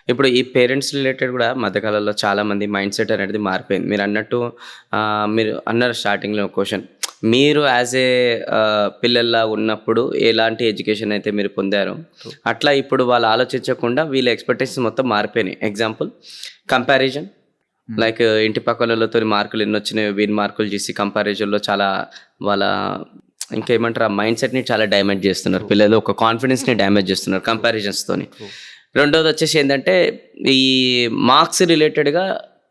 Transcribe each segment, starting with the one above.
ఇప్పుడు ఈ parents related గూడా మధ్యకాలంలో చాలామంది మైండ్ సెట్ అనేది మారిపోయింది. మీరన్నట్టు మీరు అన్నారు స్టార్టింగ్‌లో క్వెషన్. మీరు యాస్ ఏ పిల్లల్లా ఉన్నప్పుడు ఎలాంటి ఎడ్యుకేషన్ అయితే మీరు పొందారో, ట్రూ. అట్లా ఇప్పుడు వాళ్ళు ఆలోచించకుండా వీళ్ళ ఎక్స్‌పెక్టేషన్స్ మొత్తం మారిపోయినాయి. Example comparison. లైక్ ఇంటి పక్కలోళ్ళతోని మార్కులు ఎన్నొచ్చినాయో వీని మార్కులు చూసి కంపారిజన్‌లో చాలా వాళ్ళ ఇంకేమంటారు ఆ మైండ్ సెట్‌ని చాలా డ్యామేజ్ చేస్తున్నారు. పిల్లలు ఒక కాన్ఫిడెన్స్‌ని డ్యామేజ్ చేస్తున్నారు కంపారిజన్స్‌తోని. ట్రూ. రెండోది వచ్చేసి ఏంటంటే ఈ మార్క్స్ రిలేటెడ్గా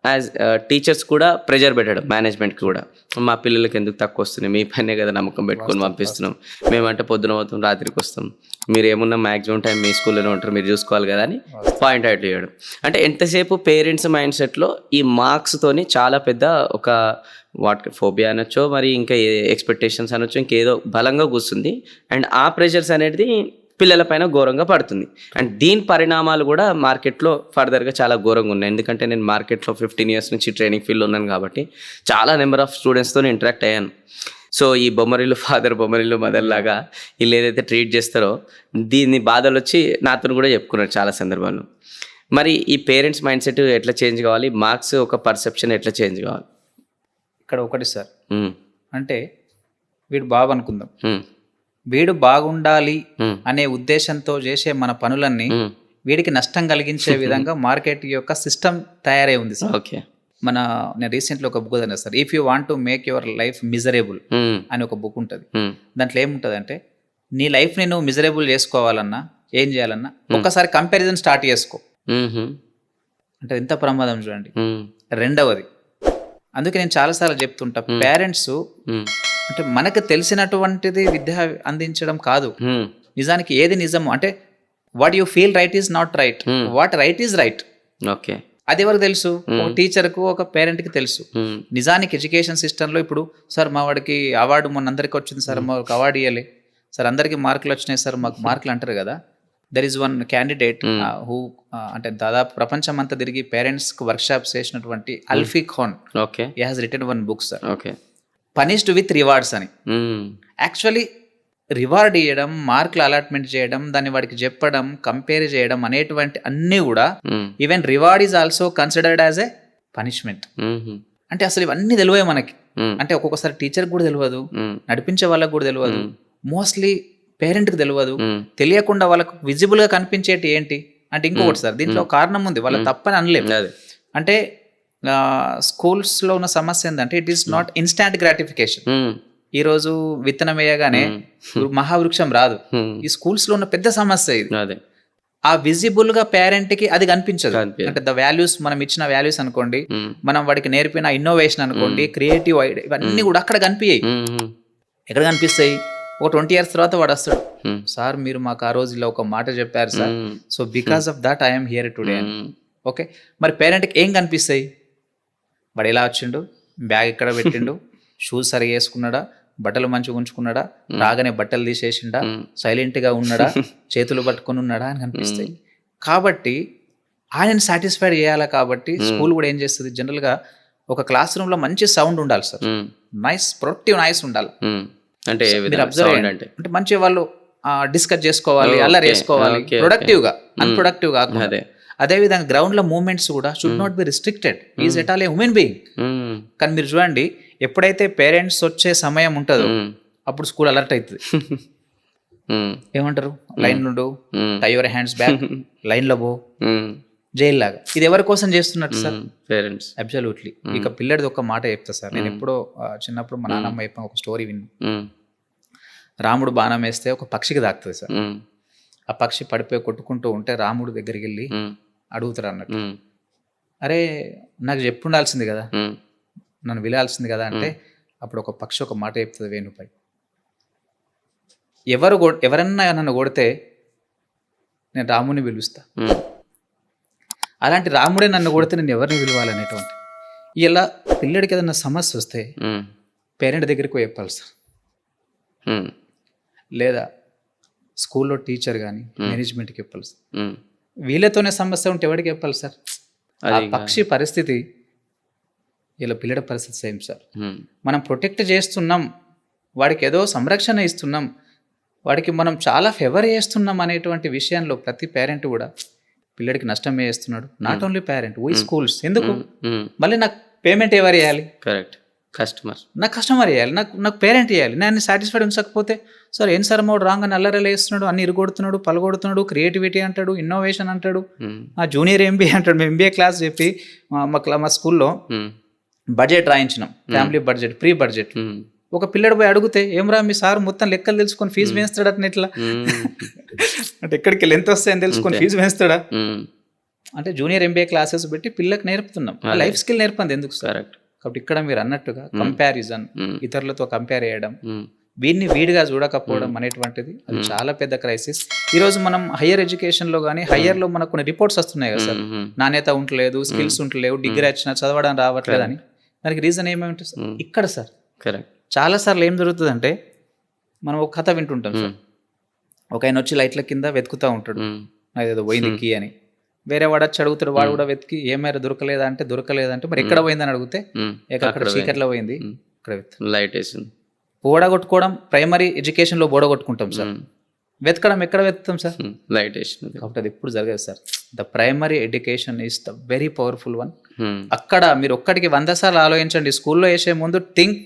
యాజ్ టీచర్స్ కూడా ప్రెజర్ పెట్టడం మేనేజ్మెంట్కి కూడా. మా పిల్లలకి ఎందుకు తక్కువ వస్తున్నాయి, మీ పైనే కదా నమ్మకం పెట్టుకొని వాస్తవం, పంపిస్తున్నాం, మేమంటే పొద్దున పోతాం రాత్రికి వస్తాం, మీరు ఏమున్నా మ్యాక్సిమం టైం మీ స్కూల్లోనే ఉంటారు, మీరు చూసుకోవాలి కదా అని వాస్తవం. పాయింట్ అవుట్ చేయడం. అంటే ఎంతసేపు పేరెంట్స్ మైండ్ సెట్లో ఈ మార్క్స్తోని చాలా పెద్ద ఒక వాటికి ఫోబియా అనొచ్చో మరి ఇంకా ఎక్స్పెక్టేషన్స్ అనొచ్చు ఇంకేదో బలంగా కూర్చుంది. అండ్ ఆ ప్రెషర్స్ అనేది పిల్లలపైన ఘోరంగా పడుతుంది. అండ్ దీని పరిణామాలు కూడా మార్కెట్లో ఫర్దర్గా చాలా ఘోరంగా ఉన్నాయి. ఎందుకంటే నేను మార్కెట్లో 15 years నుంచి ట్రైనింగ్ ఫీల్డ్లో ఉన్నాను కాబట్టి చాలా నెంబర్ ఆఫ్ స్టూడెంట్స్తో ఇంటరాక్ట్ అయ్యాను. సో ఈ బొమ్మరిల్లు ఫాదర్ బొమ్మరిల్లు మదర్ లాగా వీళ్ళు ఏదైతే ట్రీట్ చేస్తారో దీన్ని బాధలు వచ్చి నాతో కూడా చెప్పుకున్నారు చాలా సందర్భాల్లో. మరి ఈ పేరెంట్స్ మైండ్ సెట్ ఎట్లా చేంజ్ కావాలి, మార్క్స్ ఒక పర్సెప్షన్ ఎట్లా చేంజ్ కావాలి? ఇక్కడ ఒకటి సార్, ఉమ్, అంటే వీడు బాబు అనుకుందాం, ఉమ్, వీడు బాగుండాలి ఉమ్, అనే ఉద్దేశంతో చేసే మన పనులన్నీ ఉమ్. వీడికి నష్టం కలిగించే విధంగా మార్కెట్ యొక్క సిస్టమ్ తయారై ఉంది సార్. ఓకే. నేను రీసెంట్లీ ఒక బుక్ చదివాను sir, if you want to make your life miserable um, అని ఒక బుక్ ఉంటుంది. ఉమ్, దాంట్లో ఏముంటుంది అంటే, నీ లైఫ్ని నువ్వు మిజరబుల్ చేసుకోవాలన్నా ఏం చేయాలన్నా ఒక్కసారి కంపారిజన్ స్టార్ట్ చేసుకో. ఉమ్హు, అంటే ఎంత ప్రమాదం చూడండి. ఉమ్, రెండవది, అందుకే నేను చాలాసార్లు చెప్తుంటా, పేరెంట్స్ ఉమ్, అంటే మనకు తెలిసినటువంటిది విద్య అందించడం కాదు, ఉమ్, నిజానికి ఏది నిజము అంటే what you feel right is not right, what right is right. Okay. అది ఎవరికి తెలుసు? ఒక టీచర్కు ఒక పేరెంట్కి తెలుసు. ఉమ్, నిజానికి ఎడ్యుకేషన్ సిస్టంలో ఇప్పుడు సార్ మా వాడికి అవార్డు మొన్న అందరికీ వచ్చింది సార్, మాకు అవార్డు ఇవ్వాలి సార్, అందరికీ మార్కులు వచ్చినాయి సార్, మాకు మార్కులు అంటారు కదా. There is one candidate who అంటే దాదాపు ప్రపంచం అంతా తిరిగి పేరెంట్స్కి వర్క్షాప్స్ చేసినటువంటి Alfie Kohn. Okay. He has written one book sir, okay. Punished with rewards అని. ఉమ్, యాక్చువల్లీ రివార్డ్ ఇవ్వడం, మార్కులు అలాట్మెంట్ చేయడం, దాన్ని వాడికి చెప్పడం, కంపేర్ చేయడం అనేటువంటి అన్నీ కూడా um, even reward is also considered as a punishment. Hmm, అంటే అసలు ఇవన్నీ తెలివే మనకి. ఉమ్, అంటే ఒక్కొక్కసారి టీచర్కి కూడా తెలియదు, ఉమ్, నడిపించే వాళ్ళకి కూడా తెలియదు, మోస్ట్లీ పేరెంట్కి తెలియదు. ఉమ్, తెలియకుండా వాళ్ళకు విజిబుల్గా కనిపించేటి ఏంటి అంటే ఇంకొకటి సార్, దీంట్లో కారణం ఉంది, వాళ్ళ తప్పని అనలేము. అదే. అంటే స్కూల్స్లో ఉన్న సమస్య ఏంటంటే it is not instant gratification. Um, ఈరోజు విత్తనం వేయగానే మహావృక్షం రాదు. ఉమ్, ఈ స్కూల్స్లో ఉన్న పెద్ద సమస్య ఇది. అదే. ఆ విజిబుల్గా పేరెంట్కి అది కనిపించదు. కనిపించదు. అంటే ద వాల్యూస్, మనం ఇచ్చిన వాల్యూస్ అనుకోండి, ఉమ్, మనం వాడికి నేర్పిన ఇన్నోవేషన్ అనుకోండి, క్రియేటివ్ ఐడియా, ఇవన్నీ కూడా అక్కడ కనిపించాయి. ఉమ్హు, ఎక్కడ కనిపిస్తాయి? ఒక 20 years తర్వాత వాడు వస్తాడు, ఉమ్, సార్ మీరు మాకు ఆ రోజు ఇలా ఒక మాట చెప్పారు sir, um, so because of that I'm here today అని. ఉమ్, ఓకే, మరి పేరెంట్కి ఏం కనిపిస్తాయి? వాడు ఎలా వచ్చిండు, బ్యాగ్ ఎక్కడ పెట్టిండు, షూస్ సరిగా వేసుకున్నాడా, బట్టలు మంచిగా ఉంచుకున్నాడా, రాగానే బట్టలు తీసేసిండా, సైలెంట్గా ఉన్నాడా, చేతులు పట్టుకొని ఉన్నాడా అని కనిపిస్తాయి. కాబట్టి ఆయనని సాటిస్ఫైడ్ చేయాలి. కాబట్టి స్కూల్ కూడా ఏం చేస్తుంది, జనరల్గా ఒక క్లాస్ రూమ్లో మంచి సౌండ్ ఉండాలి సార్, ఉమ్, నైస్ ప్రొడక్టివ్ నాయిస్ ఉండాలి. ఉమ్. అంటే ఏ మీరు విధంగా అబ్జర్వ్ sound చేయండి. అంటే అంటే మంచి వాళ్ళు డిస్కస్ చేసుకోవాలి, Okay, అల్లరి వేసుకోవాలి, okay, ప్రొడక్టివ్గా, అన్ప్రొడక్టివ్ కాకుండా. అదే. అదేవిధంగా గ్రౌండ్లో మూవ్మెంట్స్ కూడా should not be restricted, is at all a human being. Um, కానీ మీరు చూడండి, ఎప్పుడైతే పేరెంట్స్ వచ్చే సమయం ఉంటుందో ఉమ్, అప్పుడు స్కూల్ అలర్ట్ అవుతుంది. ఉమ్, ఏమంటారు, లైన్ నుండు, ఉమ్, టై యువర్ హ్యాండ్స్ బ్యాక్, లైన్లో పో, ఉమ్, జైలు లాగా. ఇది ఎవరి కోసం చేస్తున్నట్టు సార్? పేరెంట్స్. అబ్సల్యూట్లీ. ఇక పిల్లడిది ఒక మాట చెప్తా సార్, నేను ఎప్పుడో చిన్నప్పుడు మా నాన్నమ్మ చెప్పిన ఒక స్టోరీ విన్నా. ఉమ్, రాముడు బాణం వేస్తే ఒక పక్షికి తాకుతుంది సార్. ఉమ్, ఆ పక్షి పడిపోయి కొట్టుకుంటూ ఉంటే రాముడు దగ్గరికి వెళ్ళి ఉమ్, అడుగుతారు అన్నట్టు, ఉమ్, అరే నాకు చెప్పుండాల్సింది కదా, ఉమ్, నన్ను విలాల్సింది కదా అంటే, అప్పుడు ఒక పక్షి ఒక మాట చెప్తుంది వేణుపై, ఎవరన్నా నన్ను కొడితే నేను రాముని పిలుస్తా, ఉమ్, అలాంటి రాముడే నన్ను కొడితే నేను ఎవరిని పిలవాలనేటువంటి. ఇలా పిల్లడికి ఏదైనా సమస్య వస్తే ఉమ్, పేరెంట్ దగ్గరికి పోయి చెప్పాలి సార్, ఉమ్, లేదా స్కూల్లో టీచర్ కానీ మేనేజ్మెంట్కి చెప్పాలి సార్. ఉమ్. వీళ్ళతోనే సమస్య ఉంటే ఎవరికి చెప్పాలి సార్? ఆ అది పక్షి పరిస్థితి ఇలా పిల్లడి పరిస్థితి సేమ్ సార్. ఉమ్, మనం ప్రొటెక్ట్ చేస్తున్నాం, వాడికి ఏదో సంరక్షణ ఇస్తున్నాం, వాడికి మనం చాలా ఫేవర్ చేస్తున్నాం అనేటువంటి విషయంలో ప్రతి పేరెంట్ కూడా పిల్లడికి నష్టం చేస్తున్నాడు. Not only parent, we schools. ఎందుకు మ్మ్. మళ్ళీ నాకు పేమెంట్ ఎవరు వేయాలి? కరెక్ట్. కస్టమర్. నాకు కస్టమర్ వేయాలి, నాకు పేరెంట్ వేయాలి. నేను సాటిస్ఫైడ్ ఉంచకపోతే సార్ ఏం సార్ మాడు రాంగ్ అని అల్లరలు వేస్తున్నాడు, అన్ని ఇరుగొడుతున్నాడు, పలగొడుతున్నాడు, క్రియేటివిటీ అంటాడు, ఇన్నోవేషన్ అంటాడు, ఆ జూనియర్ ఎంబీఏ అంటాడు. మేము ఎంబీఏ క్లాస్ చెప్పి మా స్కూల్లో బడ్జెట్ రాయించినాం, ఫ్యామిలీ బడ్జెట్, ప్రీ బడ్జెట్. ఒక పిల్లడు పోయి అడిగితే ఏమరా మీ సార్ మొత్తం లెక్కలు తెలుసుకొని ఫీజు వేస్తాడు అట్లా ఇట్లా అంటే ఎక్కడికి వెళ్ళి ఎంత వస్తాయని తెలుసుకొని ఫీజు వేస్తాడా అంటే జూనియర్ ఎంబీఏ క్లాసెస్ పెట్టి పిల్లలకు నేర్పుతున్నాం. లైఫ్ స్కిల్ నేర్పంది ఎందుకు సార్? కాబట్టి ఇక్కడ మీరు అన్నట్టుగా కంపారిజన్, ఇతరులతో కంపేర్ చేయడం, వీడిని వీడిగా చూడకపోవడం అనేటువంటిది అది చాలా పెద్ద క్రైసిస్. ఈరోజు మనం హయ్యర్ ఎడ్యుకేషన్లో కానీ హయ్యర్లో మనకు కొన్ని రిపోర్ట్స్ వస్తున్నాయి కదా సార్, నాణ్యత ఉండలేదు, స్కిల్స్ ఉండలేవు, డిగ్రీ వచ్చినా చదవడం రావట్లేదు అని. దానికి రీజన్ ఏమేమిటి సార్? ఇక్కడ సార్ చాలా సార్లు ఏం జరుగుతుందంటే మనం ఒక కథ వింటుంటాం సార్, ఒక ఆయన వచ్చి లైట్ల కింద వెతుకుతూ ఉంటాడు, అదేదో పోయింది కీ అని. వేరే వాడు వచ్చి అడుగుతాడు, వాడు కూడా వెతికి ఏమైనా దొరకలేదంటే మరి ఎక్కడ పోయిందని అడిగితే అక్కడ చీకట్లో పోయింది, ఇక్కడ లైట్ వేసింది. బోడగొట్టుకోవడం ప్రైమరీ ఎడ్యుకేషన్లో బోడగొట్టుకుంటాం సార్, వెతకడం ఎక్కడ వెతుకుతాం సార్? లైట్ వేసింది. కాబట్టి అది ఎప్పుడు జరగదు sir. The primary education is the very powerful one. అక్కడ మీరు ఒక్కడికి 100 సార్లు ఆలోచించండి. స్కూల్లో వేసే ముందు థింక్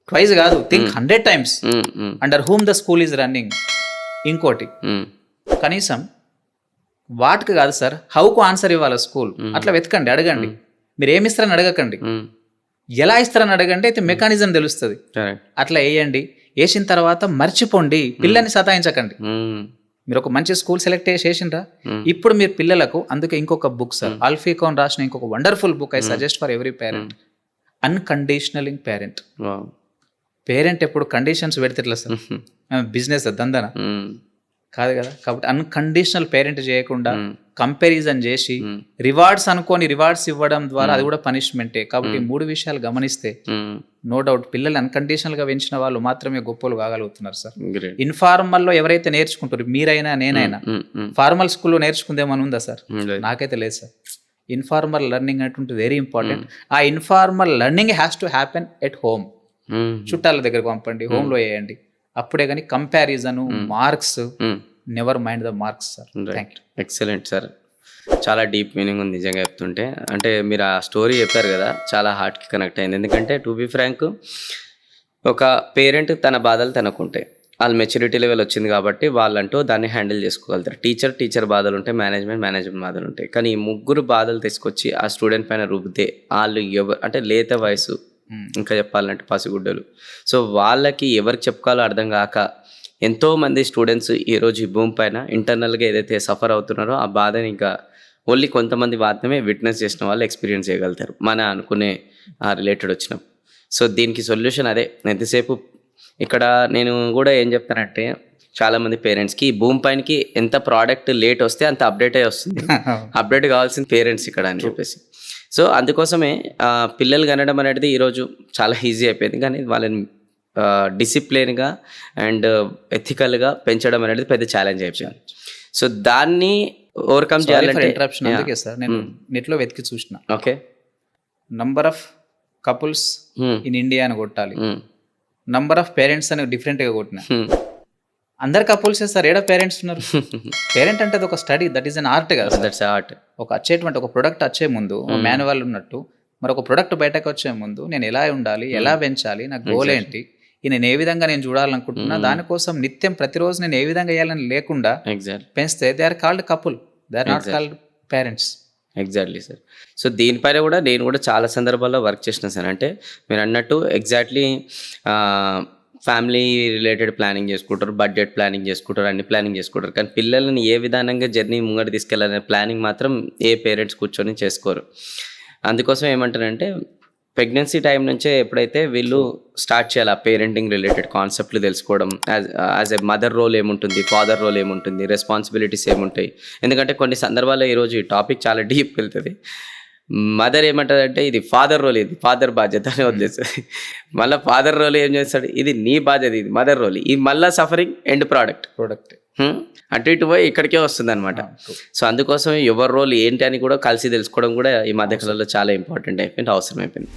ట్వైస్ కాదు, think 100 times under whom the school is running. ఇంకోటి కనీసం వాటికి కాదు సార్, హౌకు ఆన్సర్ ఇవ్వాలి స్కూల్, అట్లా వెతకండి, అడగండి. మీరు ఏమి ఇస్తారని అడగకండి, ఎలా ఇస్తారని అడగండి, అయితే మెకానిజం తెలుస్తుంది. అట్లా వేయండి. వేసిన తర్వాత మర్చిపోండి, పిల్లల్ని సతాయించకండి. మీరు ఒక మంచి స్కూల్ సెలెక్ట్ చేసిండ్రా, ఇప్పుడు మీరు పిల్లలకు, అందుకే ఇంకొక బుక్ సార్, ఆల్ఫీకాన్ రాసిన ఇంకొక wonderful book I suggest for every parent, unconditional parent. Parent ఎప్పుడు కండిషన్స్ పెడితే ఎట్లా సార్? బిజినెస్ దందన కాదు కదా. కాబట్టి అన్కండిషనల్ పేరెంట్ చేయకుండా కంపారిజన్ చేసి రివార్డ్స్ అనుకోని రివార్డ్స్ ఇవ్వడం ద్వారా అది కూడా పనిష్మెంటే. కాబట్టి 3 విషయాలు గమనిస్తే నో డౌట్ పిల్లలు అన్కండిషనల్ గా పెంచిన వాళ్ళు మాత్రమే గొప్పలు కాగలుగుతున్నారు సార్. ఇన్ఫార్మల్ లో ఎవరైతే నేర్చుకుంటారు, మీరైనా నేనైనా, ఫార్మల్ స్కూల్లో నేర్చుకుందేమని ఉందా సార్? నాకైతే లేదు సార్. ఇన్ఫార్మల్ లెర్నింగ్ అనేటువంటి వెరీ ఇంపార్టెంట్. ఆ informal learning has to happen at home. చుట్టాల దగ్గరకు పంపండి, హోమ్ లో వేయండి. అప్పుడే కానీ comparison, marks, never mind the marks sir. Thank you. Excellent sir. చాలా డీప్ మీనింగ్ ఉంది నిజంగా చెప్తుంటే. అంటే మీరు ఆ స్టోరీ చెప్పారు కదా, చాలా హార్ట్కి కనెక్ట్ అయింది. ఎందుకంటే టు బి ఫ్రాంక్, ఒక పేరెంట్ తన బాధలు తనకుంటాయి, వాళ్ళు మెచ్యూరిటీ లెవెల్ వచ్చింది కాబట్టి వాళ్ళంటూ దాన్ని హ్యాండిల్ చేసుకోగలుగుతారు. టీచర్ బాధలు ఉంటాయి, మేనేజ్మెంట్ బాధలు ఉంటాయి. కానీ ఈ 3 బాధలు తీసుకొచ్చి ఆ స్టూడెంట్ పైన రుబ్బితే వాళ్ళు అంటే లేత వయసు, ఇంకా చెప్పాలంటే పసిగుడ్డలు. సో వాళ్ళకి ఎవరికి చెప్పుకోవాలో అర్థం కాక ఎంతోమంది స్టూడెంట్స్ ఈరోజు ఈ భూమి పైన ఇంటర్నల్గా ఏదైతే సఫర్ అవుతున్నారో ఆ బాధని ఇంకా ఓన్లీ కొంతమంది మాత్రమే విట్నెస్ చేసిన వాళ్ళు ఎక్స్పీరియన్స్ చేయగలుగుతారు మన అనుకునే రిలేటెడ్ వచ్చినప్పుడు. సో దీనికి సొల్యూషన్ అదే. ఎంతసేపు ఇక్కడ నేను కూడా ఏం చెప్తానంటే, చాలామంది పేరెంట్స్కి ఈ భూమి పైనకి ఎంత ప్రోడక్ట్ లేట్ వస్తే అంత అప్డేట్ అయ్యి వస్తుంది. అప్డేట్ కావాల్సిన పేరెంట్స్ ఇక్కడ అని చెప్పేసి. సో అందుకోసమే పిల్లలు కనడం అనేది ఈరోజు చాలా ఈజీ అయిపోయింది. కానీ వాళ్ళని డిసిప్లిన్గా అండ్ ఎథికల్గా పెంచడం అనేది పెద్ద ఛాలెంజ్ అయిపోయింది. సో దాన్ని ఓవర్కమ్ చేయాలంటే ఇంటరప్షన్. అందుకే సార్ నేను నెట్లో వెతికి చూసిన, okay, number of couples in India అని కొట్టాలి, నంబర్ ఆఫ్ పేరెంట్స్ అని డిఫరెంట్గా కొట్టిన. అందరు కపుల్స్ సార్, ఏడా పేరెంట్స్ ఉన్నారు? పేరెంట్ అంటే అది ఒక study, that is an art కదా. That's art. ఒక ప్రొడక్ట్ వచ్చే ముందు మాన్యువల్ ఉన్నట్టు, మరి ఒక ప్రొడక్ట్ బయటకు వచ్చే ముందు నేను ఎలా ఉండాలి, ఎలా పెంచాలి, నా గోల్ ఏంటి, నేను ఏ విధంగా నేను చూడాలనుకుంటున్నా, దానికోసం నిత్యం ప్రతిరోజు నేను ఏ విధంగా వేయాలని లేకుండా పెంచితే they are called couple, they are not called parents. Exactly sir. So దీనిపైన కూడా నేను కూడా చాలా సందర్భాల్లో వర్క్ చేసిన సార్. అంటే మీరు అన్నట్టు ఎగ్జాక్ట్లీ ఫ్యామిలీ రిలేటెడ్ ప్లానింగ్ చేసుకుంటారు, బడ్జెట్ ప్లానింగ్ చేసుకుంటారు, అన్ని ప్లానింగ్ చేసుకుంటారు. కానీ పిల్లల్ని ఏ విధానంగా జర్నీ ముంగట తీసుకెళ్ళాలనే ప్లానింగ్ మాత్రం ఏ పేరెంట్స్ కూర్చొని చేసుకోరు. అందుకోసం ఏమంటారంటే ప్రెగ్నెన్సీ టైం నుంచే ఎప్పుడైతే వీళ్ళు స్టార్ట్ చేయాలి ఆ పేరెంటింగ్ రిలేటెడ్ కాన్సెప్ట్లు తెలుసుకోవడం. యాజ్ ఎ మదర్ రోల్ ఏముంటుంది, ఫాదర్ రోల్ ఏముంటుంది, రెస్పాన్సిబిలిటీస్ ఏముంటాయి. ఎందుకంటే కొన్ని సందర్భాల్లో ఈరోజు ఈ టాపిక్ చాలా డీప్ వెళ్తుంది. మదర్ ఏమంటారంటే ఇది ఫాదర్ రోల్, ఇది ఫాదర్ బాధ్యత అని వదిలేస్తుంది. మళ్ళీ ఫాదర్ రోల్ ఏం చేస్తాడు, ఇది నీ బాధ్యత, ఇది మదర్ రోల్. ఈ మళ్ళీ సఫరింగ్ ఎండ్ ప్రోడక్ట్ అటు ఇటు పోయి ఇక్కడికే వస్తుంది అనమాట. సో అందుకోసం ఎవరి రోల్ ఏంటి అని కూడా కలిసి తెలుసుకోవడం కూడా ఈ మధ్యకాలంలో చాలా ఇంపార్టెంట్ అయిపోయింది, అవసరం అయిపోయింది.